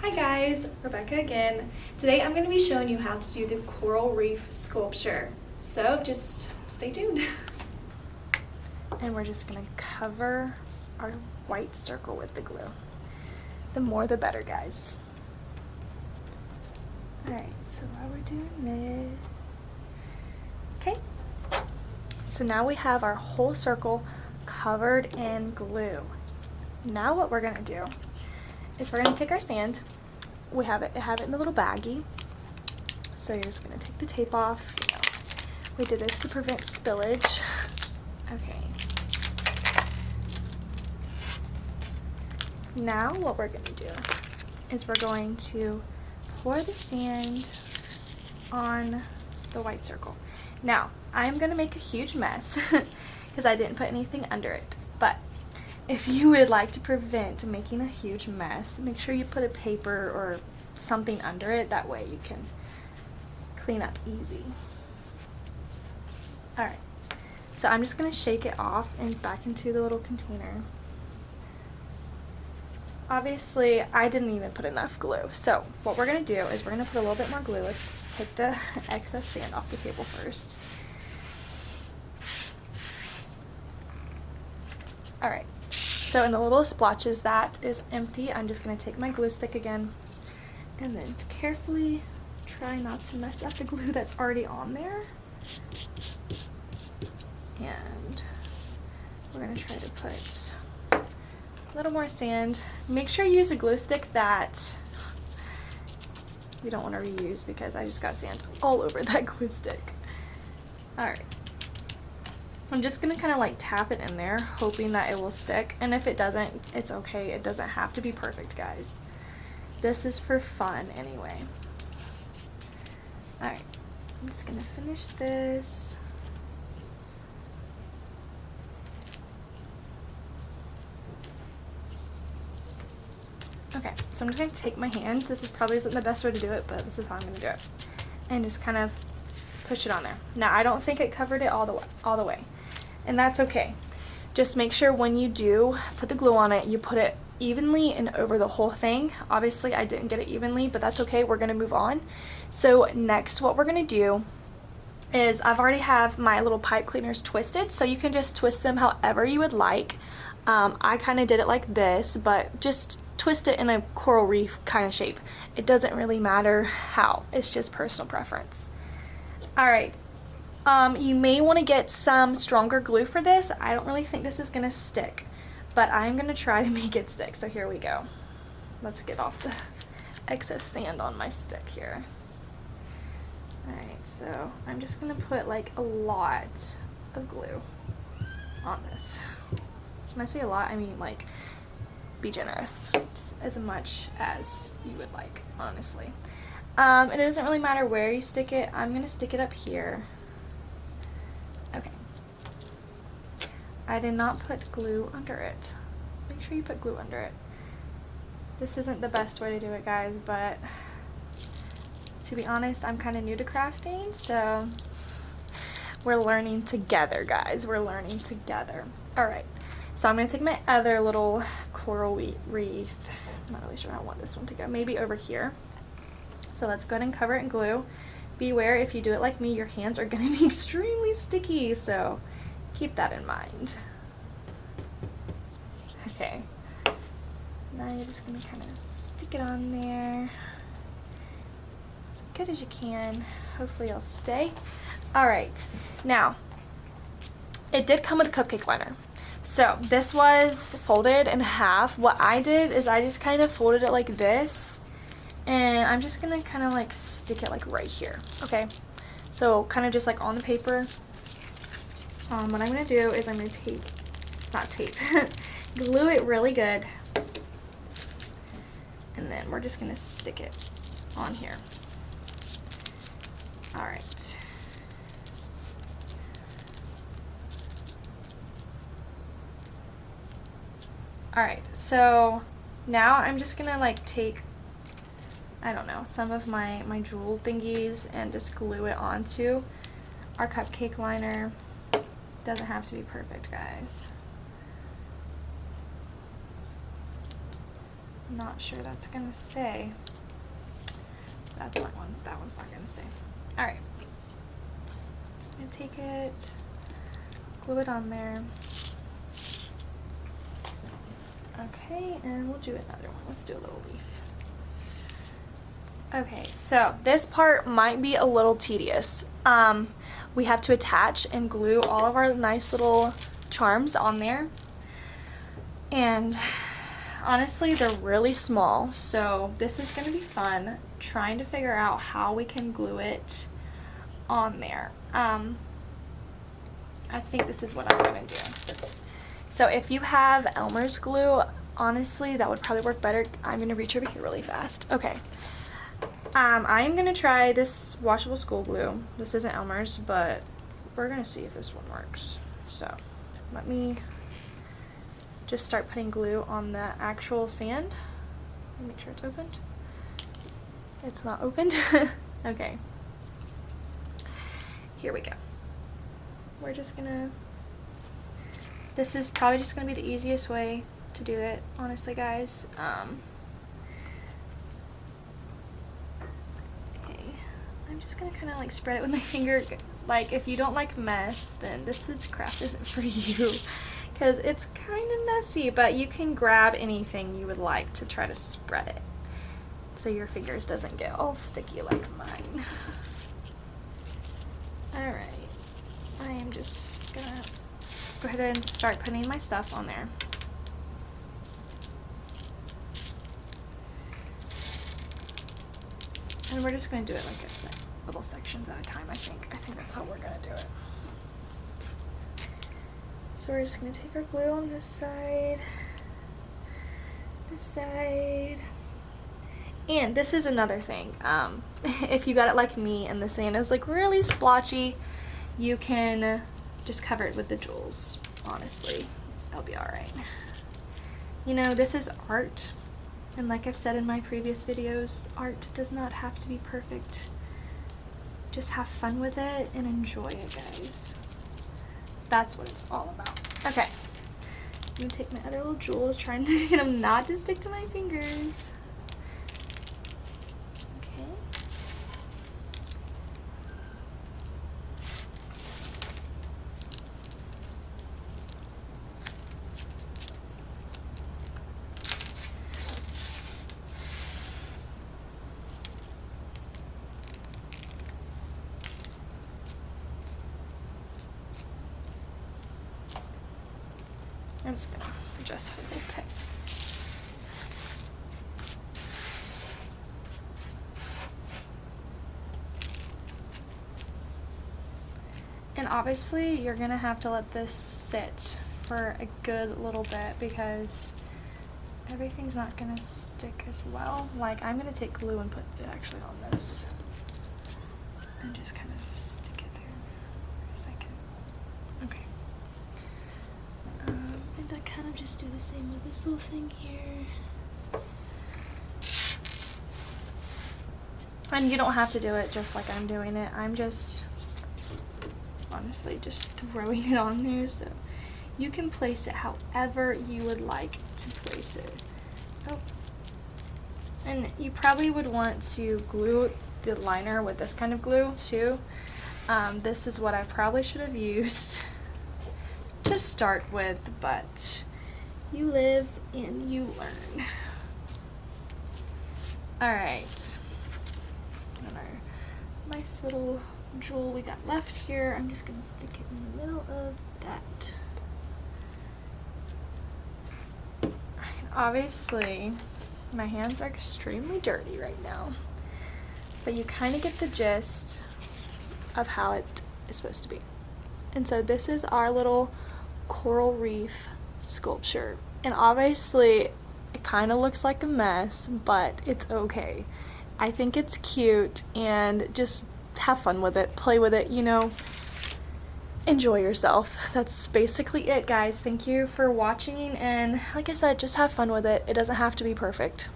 Hi guys, Rebecca again. Today I'm going to be showing you how to do the coral reef sculpture. So just stay tuned. And we're just going to cover our white circle with the glue. The more the better, guys. Alright, so while we're doing this, okay, so now we have our whole circle covered in glue. Now what we're going to do is we're going to take our sand. We have it in the little baggie. So you're just going to take the tape off. We did this to prevent spillage. Okay. Now what we're going to do is we're going to pour the sand on the white circle. Now, I'm going to make a huge mess because I didn't put anything under it. But if you would like to prevent making a huge mess, make sure you put a paper or something under it. That way you can clean up easy. Alright, so I'm just going to shake it off and back into the little container. Obviously, I didn't even put enough glue. So what we're going to do is we're going to put a little bit more glue. Let's take the excess sand off the table first. Alright, so in the little splotches that is empty, I'm just going to take my glue stick again and then carefully try not to mess up the glue that's already on there. And we're going to try to put a little more sand. Make sure you use a glue stick that you don't want to reuse because I just got sand all over that glue stick. Alright. I'm just going to kind of like tap it in there, hoping that it will stick. And if it doesn't, it's okay. It doesn't have to be perfect, guys. This is for fun anyway. Alright. I'm just going to finish this. Okay, so I'm just going to take my hand. This is probably isn't the best way to do it, but this is how I'm going to do it. And just kind of push it on there. Now, I don't think it covered it all the way. And that's okay. Just make sure when you do put the glue on it, you put it evenly and over the whole thing. Obviously, I didn't get it evenly, but that's okay. We're going to move on. So next, what we're going to do is I've already have my little pipe cleaners twisted, so you can just twist them however you would like. I kind of did it like this, but just twist it in a coral reef kind of shape. It doesn't really matter how. It's just personal preference. Alright, you may want to get some stronger glue for this. I don't really think this is going to stick, but I'm going to try to make it stick. So here we go. Let's get off the excess sand on my stick here. Alright, so I'm just going to put like a lot of glue on this. When I say a lot, I mean like be generous, just as much as you would like, honestly. It doesn't really matter where you stick it. I'm going to stick it up here. Okay. I did not put glue under it. Make sure you put glue under it. This isn't the best way to do it, guys, but to be honest, I'm kind of new to crafting, so we're learning together, guys. We're learning together. Alright, so I'm going to take my other little coral wreath. I'm not really sure how I want this one to go. Maybe over here. So let's go ahead and cover it in glue. Beware, if you do it like me, your hands are going to be extremely sticky, so keep that in mind. Okay. Now you're just going to kind of stick it on there as good as you can. Hopefully it'll stay. Alright, now, it did come with a cupcake liner. So this was folded in half. What I did is I just kind of folded it like this. And I'm just going to kind of like stick it like right here, okay? So kind of just like on the paper. What I'm going to do is I'm going to glue it really good. And then we're just going to stick it on here. Alright. Alright, so now I'm just going to like take, I don't know, some of my jewel thingies and just glue it onto our cupcake liner. Doesn't have to be perfect, guys. I'm not sure that's gonna stay. That's not one. That one's not gonna stay. All right. I'm gonna take it, glue it on there. Okay, and we'll do another one. Let's do a little leaf. Okay, so this part might be a little tedious. We have to attach and glue all of our nice little charms on there. And honestly, they're really small, so this is gonna be fun trying to figure out how we can glue it on there. I think this is what I'm gonna do. So if you have Elmer's glue, honestly, that would probably work better. I'm gonna reach over here really fast. Okay. I'm gonna try this washable school glue. This isn't Elmer's, but we're gonna see if this one works. So let me just start putting glue on the actual sand. Make sure it's opened. It's not opened. Okay. Here we go. We're just gonna, this is probably just gonna be the easiest way to do it, honestly, guys. Okay, I'm just gonna kind of like spread it with my finger. Like, if you don't like mess, then this craft isn't for you, because it's kind of messy, but you can grab anything you would like to try to spread it so your fingers doesn't get all sticky like mine. Alright, I am just gonna go ahead and start putting my stuff on there. And we're just gonna do it like little sections at a time, I think. I think that's how we're gonna do it. So we're just gonna take our glue on this side, and this is another thing. If you got it like me and the sand is like really splotchy, you can just cover it with the jewels. Honestly, that'll be alright. You know, this is art, and like I've said in my previous videos, art does not have to be perfect. Just have fun with it and enjoy it, guys. That's what it's all about. Okay, I'm gonna take my other little jewels, trying to get them not to stick to my fingers. Okay. I'm just gonna adjust that a little bit. And obviously you're gonna have to let this sit for a good little bit because everything's not gonna stick as well. Like, I'm gonna take glue and put it actually on this and just kind of stick it there for a second. Okay. And I kind of just do the same with this little thing here. And you don't have to do it just like I'm doing it. I'm just honestly just throwing it on there, so you can place it however you would like to place it. Oh. And you probably would want to glue the liner with this kind of glue too. This is what I probably should have used to start with, but you live and you learn. Alright, and our nice little jewel we got left here, I'm just going to stick it in the middle of that. And obviously my hands are extremely dirty right now, but you kind of get the gist of how it is supposed to be. And so this is our little coral reef sculpture, and obviously it kind of looks like a mess, but it's okay. I think it's cute, and just have fun with it, play with it, you know, enjoy yourself. That's basically it, guys. Thank you for watching, and like I said, just have fun with it. It doesn't have to be perfect.